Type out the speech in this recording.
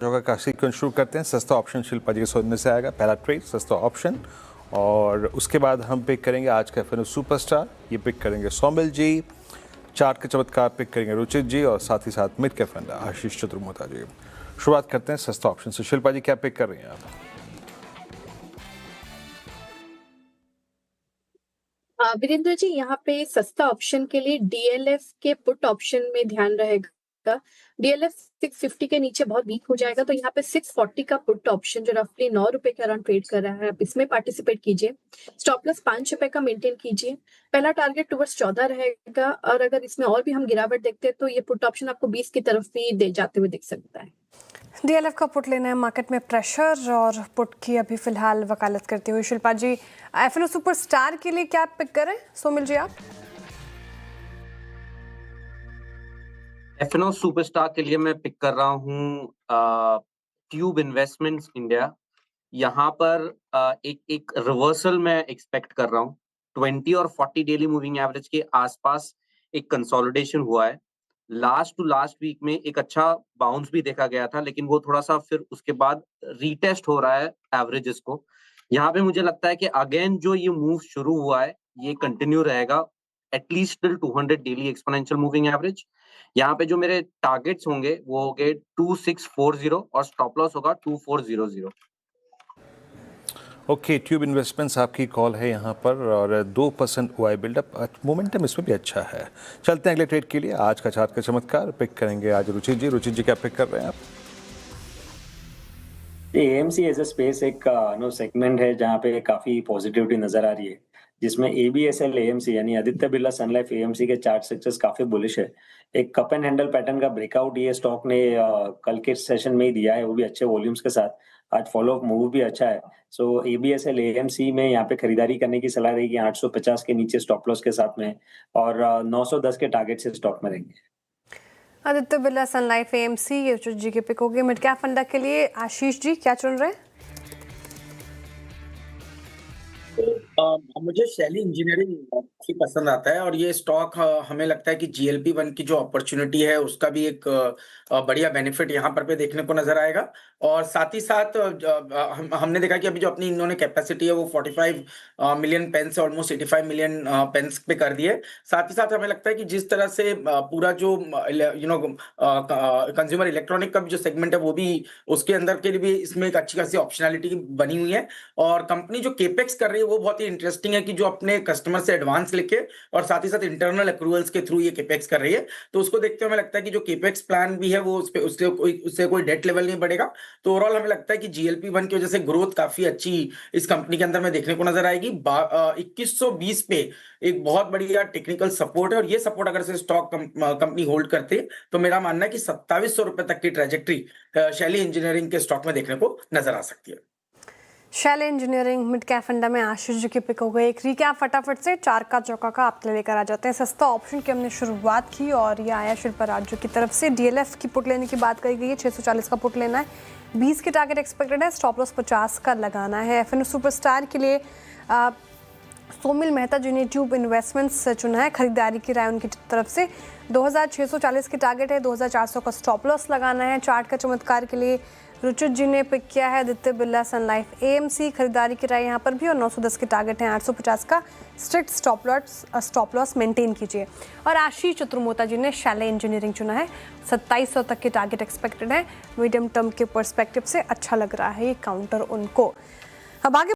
जोगा का सीक्वेंस शुरू करते हैं। सस्ता ऑप्शन शिल्पा जी के समझ में से आएगा, पहला ट्रेड सस्ता ऑप्शन, और उसके बाद हम पिक करेंगे आज का एफएनओ सुपरस्टार, ये पिक करेंगे सोमिल जी, चार्ट के चमत्कार पिक करेंगे रुचित जी, और साथ ही साथ मिड कैप फंड आशीष चतुर्मोता जी। शुरुआत करते हैं सस्ता ऑप्शन से। शिल्पा जी क्या पिक कर रही हैं आप? वीरेंद्र जी, यहाँ पे सस्ता ऑप्शन के लिए डीएलएफ के पुट ऑप्शन में ध्यान रहेगा। डीएलएफ 650 के नीचे बहुत वीक हो जाएगा, तो यहाँ पे 640 का पुट ऑप्शन जो रफली 9 रुपए के अराउंड ट्रेड कर रहा है, आप इसमें पार्टिसिपेट कीजिए। स्टॉप लॉस 5 रुपए का मेंटेन कीजिए। पहला टारगेट टुवर्ड्स 14 रहेगा, और अगर इसमें और भी हम गिरावट देखते हैं तो ये पुट ऑप्शन आपको 20 की तरफ भी दे जाते हुए दिख सकता है। डीएलएफ का पुट लेना है, मार्केट में प्रेशर और पुट की अभी फिलहाल वकालत करते हुए शिल्पा जी एफएनओ सुपरस्टार के लिए क्या पिक करें? सोमिल जी आप? एफएनओ सुपरस्टार के लिए मैं पिक कर रहा हूँ ट्यूब इन्वेस्टमेंट्स इंडिया। यहाँ पर एक रिवर्सल मैं एक्सपेक्ट कर रहा हूँ। 20 और 40 डेली मूविंग एवरेज के आसपास एक कंसोलिडेशन हुआ है। लास्ट टू लास्ट वीक में एक अच्छा बाउंस भी देखा गया था, लेकिन वो थोड़ा सा फिर उसके बाद रीटेस्ट हो रहा है एवरेजेस को। यहाँ पे मुझे लगता है कि अगेन जो ये मूव शुरू हुआ है ये कंटिन्यू रहेगा at least till 200 daily exponential moving average. यहाँ पे जो मेरे टारगेट्स होंगे वो होंगे 2640 और स्टॉप लॉस होगा 2400। ओके, ट्यूब इन्वेस्टमेंट्स आपकी कॉल है यहाँ पर, और 2% ओआई बिल्डअप, मोमेंटम इसमें भी अच्छा है। चलते हैं अगले ट्रेड के लिए। आज का चार्ट का चमत्कार पिक करेंगे आज रुचित जी। रुचित जी क्या पिक कर रहे हैं आप? एएमसी एज अ स्पेस एक सेगमेंट है जहाँ पे काफी पॉजिटिविटी नजर आ रही है, जिसमें एबीएसएल एएमसी यानी आदित्य बिरला सन लाइफ एएमसी के चार्ट स्ट्रक्चर्स काफी बुलिश है। एक कप एंड हैंडल पैटर्न का ब्रेकआउट ये स्टॉक ने कल के सेशन में ही दिया है, वो भी अच्छे वॉल्यूम्स के साथ। आज फॉलो अप मूव भी अच्छा है। सो एबीएसएल एएमसी में यहाँ पे खरीदारी करने की सलाह रहेगी 850 के नीचे स्टॉप लॉस के साथ में, और 910 के टारगेट से स्टॉक में रहेंगे। आदित्य बिरला सन लाइफ एएमसी ये जी के पिक हो गए। मिड कैप फंडा के लिए आशीष जी क्या चुन रहे हैं? मुझे शैली इंजीनियरिंग काफी पसंद आता है, और ये स्टॉक हमें लगता है कि जीएलपी-1 की जो अपॉर्चुनिटी है उसका भी एक बढ़िया बेनिफिट यहाँ पर पे देखने को नजर आएगा। और साथ ही साथ हमने देखा कि अभी जो अपनी इन्होंने कैपेसिटी है वो 45 मिलियन पेन से ऑलमोस्ट 85 मिलियन पेन्स पे कर दी है। साथ ही साथ हमें लगता है कि जिस तरह से पूरा जो कंज्यूमर इलेक्ट्रॉनिक का भी जो सेगमेंट है वो भी उसके अंदर के लिए भी इसमें एक अच्छी खासी ऑप्शनैलिटी बनी हुई है। और कंपनी जो केपेक्स कर रही है वो बहुत ही इंटरेस्टिंग है कि जो अपने कस्टमर से एडवांस लेके और साथ ही साथ इंटरनल एक्रूवल्स के थ्रू ये केपेक्स कर रही है। तो उसको देखते हुए हमें लगता है कि जो केपेक्स प्लान भी है वो उससे कोई डेट लेवल नहीं बढ़ेगा। तो ओवरऑल हमें लगता है कि जीएलपी-1 की वजह से ग्रोथ काफी अच्छी इस कंपनी के अंदर में देखने को नजर आएगी। 2120 पे एक बहुत बढ़िया टेक्निकल सपोर्ट है, और ये सपोर्ट अगर से स्टॉक कंपनी होल्ड करते हैं तो मेरा मानना है कि 2700 रुपए तक की ट्रेजेक्ट्री शैली इंजीनियरिंग के स्टॉक में देखने को नजर आ सकती है। शैली इंजीनियरिंग मिड कैप फंडा में आशीष जी की पिक हो गई। एक रिकैप फटाफट से चार का चौका का आपके लिए लेकर आ जाते हैं। सस्ता ऑप्शन की हमने शुरुआत की और ये आया शिल्पा राजू की तरफ से। डीएलएफ की पुट लेने की बात कही गई है, 640 का पुट लेना है, 20 के टारगेट एक्सपेक्टेड है, स्टॉप लॉस 50 का लगाना है। एफएनओ सुपरस्टार के लिए सोमिल मेहता जी ने ट्यूब इन्वेस्टमेंट्स चुना है, खरीदारी की राय उनकी तरफ से। 2640 के टारगेट है, 2400 का स्टॉप लॉस लगाना है। चार्ट का चमत्कार के लिए रुचित जी ने पिक किया है आदित्य बिरला सन लाइफ एएमसी, खरीदारी की राय यहाँ पर भी, और 910 के टारगेट है, 850 का स्ट्रिक्ट स्टॉप लॉस मेंटेन कीजिए। और आशीष चतुर्मोता जी ने शैली इंजीनियरिंग चुना है, 2700 तक के टारगेट एक्सपेक्टेड है। मीडियम टर्म के पर्सपेक्टिव से अच्छा लग रहा है ये काउंटर उनको। अब आगे